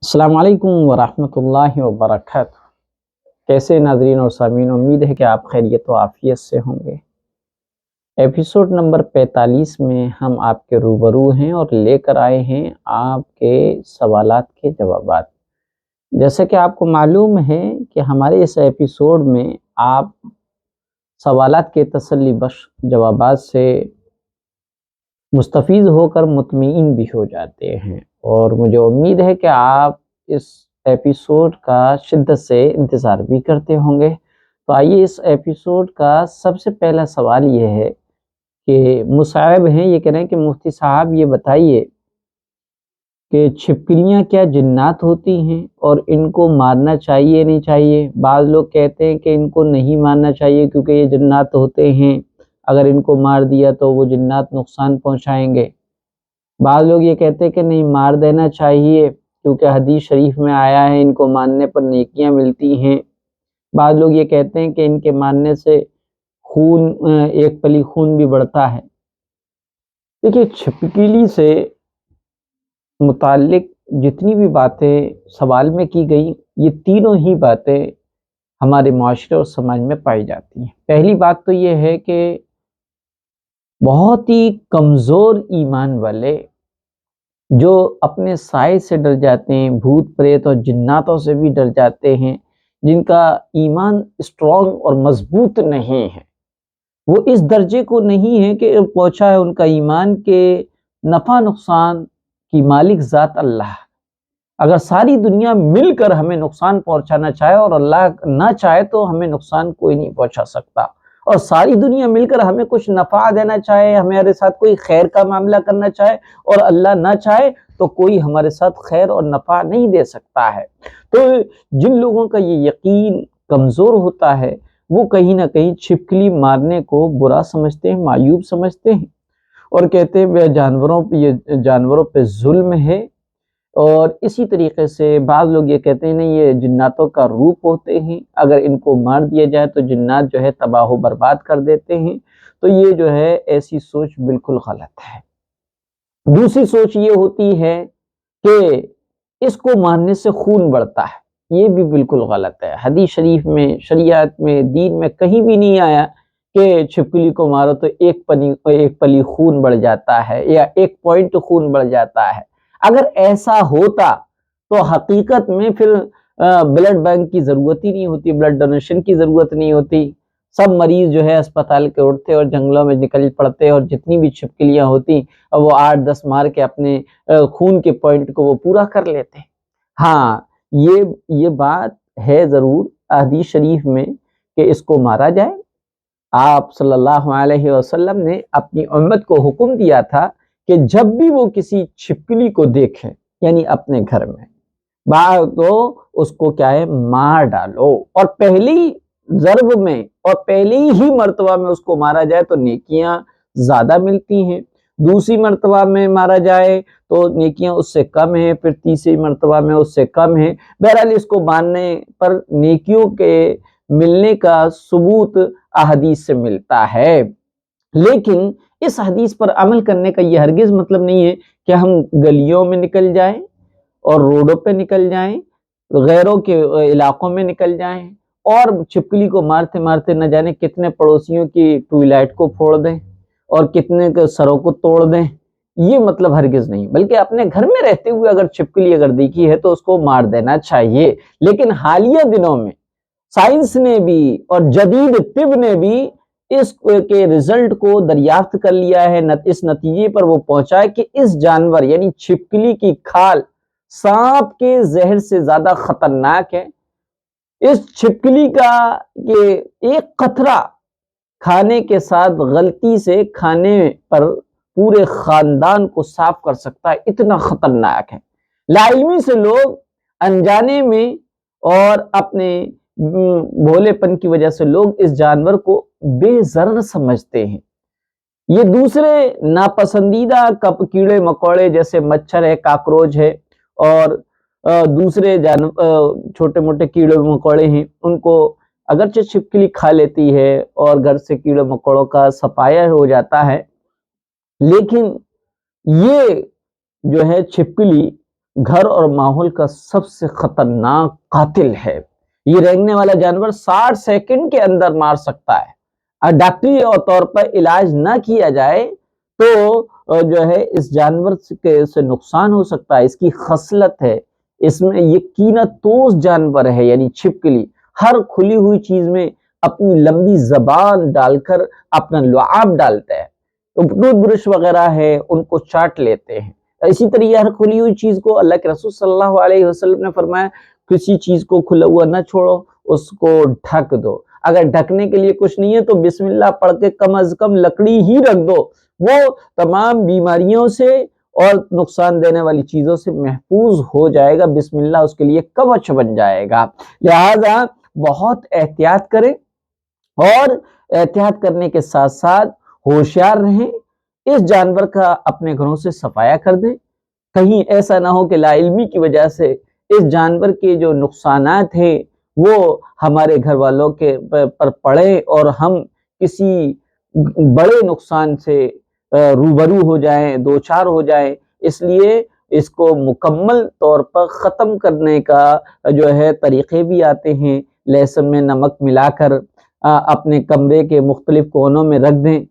السلام علیکم ورحمۃ اللہ وبرکاتہ۔ کیسے ناظرین اور سامعین، امید ہے کہ آپ خیریت و عافیت سے ہوں گے۔ ایپیسوڈ نمبر 45 میں ہم آپ کے روبرو ہیں اور لے کر آئے ہیں آپ کے سوالات کے جوابات۔ جیسا کہ آپ کو معلوم ہے کہ ہمارے اس ایپیسوڈ میں آپ سوالات کے تسلی بخش جوابات سے مستفیض ہو کر مطمئن بھی ہو جاتے ہیں، اور مجھے امید ہے کہ آپ اس ایپیسوڈ کا شدت سے انتظار بھی کرتے ہوں گے۔ تو آئیے، اس ایپیسوڈ کا سب سے پہلا سوال یہ ہے کہ مصعب ہیں، یہ کہہ رہے ہیں کہ مفتی صاحب یہ بتائیے کہ چھپکلیاں کیا جنات ہوتی ہیں اور ان کو مارنا چاہیے نہیں چاہیے؟ بعض لوگ کہتے ہیں کہ ان کو نہیں مارنا چاہیے کیونکہ یہ جنات ہوتے ہیں، اگر ان کو مار دیا تو وہ جنات نقصان پہنچائیں گے۔ بعض لوگ یہ کہتے ہیں کہ نہیں، مار دینا چاہیے کیونکہ حدیث شریف میں آیا ہے ان کو مارنے پر نیکیاں ملتی ہیں۔ بعض لوگ یہ کہتے ہیں کہ ان کے مارنے سے ایک پلی خون بھی بڑھتا ہے۔ دیکھیے، چھپکلی سے متعلق جتنی بھی باتیں سوال میں کی گئی، یہ تینوں ہی باتیں ہمارے معاشرے اور سماج میں پائی جاتی ہیں۔ پہلی بات تو یہ ہے کہ بہت ہی کمزور ایمان والے جو اپنے سائے سے ڈر جاتے ہیں، بھوت پریت اور جناتوں سے بھی ڈر جاتے ہیں، جن کا ایمان اسٹرانگ اور مضبوط نہیں ہے، وہ اس درجے کو نہیں ہے کہ پہنچا ہے ان کا ایمان کے نفع نقصان کی مالک ذات اللہ۔ اگر ساری دنیا مل کر ہمیں نقصان پہنچانا چاہے اور اللہ نہ چاہے تو ہمیں نقصان کوئی نہیں پہنچا سکتا، اور ساری دنیا مل کر ہمیں کچھ نفع دینا چاہے، ہمارے ساتھ کوئی خیر کا معاملہ کرنا چاہے اور اللہ نہ چاہے تو کوئی ہمارے ساتھ خیر اور نفع نہیں دے سکتا ہے۔ تو جن لوگوں کا یہ یقین کمزور ہوتا ہے وہ کہیں نہ کہیں چھپکلی مارنے کو برا سمجھتے ہیں، معیوب سمجھتے ہیں، اور کہتے ہیں یہ جانوروں پہ ظلم ہے۔ اور اسی طریقے سے بعض لوگ یہ کہتے ہیں نہیں، یہ جناتوں کا روپ ہوتے ہیں، اگر ان کو مار دیا جائے تو جنات جو ہے تباہ و برباد کر دیتے ہیں۔ تو یہ جو ہے ایسی سوچ بالکل غلط ہے۔ دوسری سوچ یہ ہوتی ہے کہ اس کو مارنے سے خون بڑھتا ہے، یہ بھی بالکل غلط ہے۔ حدیث شریف میں، شریعت میں، دین میں کہیں بھی نہیں آیا کہ چھپکلی کو مارو تو ایک پلی خون بڑھ جاتا ہے یا 1 پوائنٹ خون بڑھ جاتا ہے۔ اگر ایسا ہوتا تو حقیقت میں پھر بلڈ بینک کی ضرورت ہی نہیں ہوتی، بلڈ ڈونیشن کی ضرورت نہیں ہوتی۔ سب مریض جو ہے اسپتال کے اٹھتے اور جنگلوں میں نکل پڑتے، اور جتنی بھی چھپکلیاں ہوتی وہ 8-10 مار کے اپنے خون کے پوائنٹ کو وہ پورا کر لیتے۔ ہاں، یہ بات ہے ضرور حدیث شریف میں کہ اس کو مارا جائے۔ آپ صلی اللہ علیہ وسلم نے اپنی امت کو حکم دیا تھا کہ جب بھی وہ کسی چھپکلی کو دیکھیں، یعنی اپنے گھر میں، تو اس کو کیا ہے، مار ڈالو، اور پہلی ضرب میں اور پہلی ہی مرتبہ میں اس کو مارا جائے تو نیکیاں زیادہ ملتی ہیں، دوسری مرتبہ میں مارا جائے تو نیکیاں اس سے کم ہیں، پھر تیسری مرتبہ میں اس سے کم ہیں۔ بہرحال اس کو ماننے پر نیکیوں کے ملنے کا ثبوت احادیث سے ملتا ہے، لیکن اس حدیث پر عمل کرنے کا یہ ہرگز مطلب نہیں ہے کہ ہم گلیوں میں نکل جائیں اور روڈوں پہ نکل جائیں، غیروں کے علاقوں میں نکل جائیں اور چھپکلی کو مارتے مارتے نہ جانے کتنے پڑوسیوں کی ٹوائلٹ کو پھوڑ دیں اور کتنے کے سروں کو توڑ دیں۔ یہ مطلب ہرگز نہیں، بلکہ اپنے گھر میں رہتے ہوئے اگر چھپکلی دیکھی ہے تو اس کو مار دینا چاہیے۔ لیکن حالیہ دنوں میں سائنس نے بھی اور جدید طب نے بھی اس کے رزلٹ کو دریافت کر لیا ہے، اس نتیجے پر وہ پہنچا ہے کہ اس جانور یعنی چھپکلی کی کھال سانپ کے زہر سے زیادہ خطرناک ہے۔ اس چھپکلی کا یہ ایک قطرہ کھانے کے ساتھ غلطی سے کھانے پر پورے خاندان کو صاف کر سکتا ہے، اتنا خطرناک ہے۔ لا علمی سے لوگ انجانے میں اور اپنے بھولے پن کی وجہ سے لوگ اس جانور کو بے ضرر سمجھتے ہیں۔ یہ دوسرے ناپسندیدہ کیڑے مکوڑے جیسے مچھر ہے، کاکروچ ہے، اور دوسرے چھوٹے موٹے کیڑے مکوڑے ہیں، ان کو اگرچہ چھپکلی کھا لیتی ہے اور گھر سے کیڑے مکوڑوں کا صفایا ہو جاتا ہے، لیکن یہ جو ہے چھپکلی گھر اور ماحول کا سب سے خطرناک قاتل ہے۔ یہ رینگنے والا جانور 60 سیکنڈ کے اندر مار سکتا ہے۔ اور ڈاکٹری طور پر علاج نہ کیا جائے تو جو ہے اس جانور سے نقصان ہو سکتا ہے۔ اس کی خصلت ہے، اس میں یہ کینہ توز جانور ہے، یعنی چھپکلی ہر کھلی ہوئی چیز میں اپنی لمبی زبان ڈال کر اپنا لعاب ڈالتا ہے۔ ٹوتھ برش وغیرہ ہے ان کو چاٹ لیتے ہیں۔ اسی طرح ہر کھلی ہوئی چیز کو اللہ کے رسول صلی اللہ علیہ وسلم نے فرمایا کسی چیز کو کھلا ہوا نہ چھوڑو، اس کو ڈھک دو۔ اگر ڈھکنے کے لیے کچھ نہیں ہے تو بسم اللہ پڑھ کے کم از کم لکڑی ہی رکھ دو، وہ تمام بیماریوں سے اور نقصان دینے والی چیزوں سے محفوظ ہو جائے گا۔ بسم اللہ اس کے لیے کوچ بن جائے گا۔ لہذا بہت احتیاط کریں اور احتیاط کرنے کے ساتھ ساتھ ہوشیار رہیں۔ اس جانور کا اپنے گھروں سے صفایا کر دیں، کہیں ایسا نہ ہو کہ لا علمی کی وجہ سے اس جانور کے جو نقصانات ہیں وہ ہمارے گھر والوں کے پر پڑے اور ہم کسی بڑے نقصان سے روبرو ہو جائیں، دوچار ہو جائیں۔ اس لیے اس کو مکمل طور پر ختم کرنے کا جو ہے طریقے بھی آتے ہیں۔ لہسن میں نمک ملا کر اپنے کمرے کے مختلف کونوں میں رکھ دیں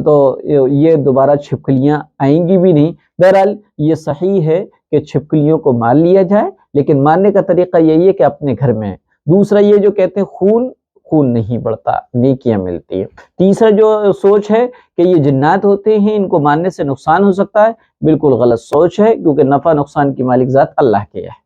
تو یہ دوبارہ چھپکلیاں آئیں گی بھی نہیں۔ بہرحال یہ صحیح ہے کہ چھپکلیوں کو مار لیا جائے، لیکن مارنے کا طریقہ یہی ہے کہ اپنے گھر میں ہے۔ دوسرا یہ جو کہتے ہیں خون نہیں بڑھتا، نیکیاں ملتی ہیں۔ تیسرا جو سوچ ہے کہ یہ جنات ہوتے ہیں، ان کو مارنے سے نقصان ہو سکتا ہے، بالکل غلط سوچ ہے، کیونکہ نفع نقصان کی مالک ذات اللہ کے ہے۔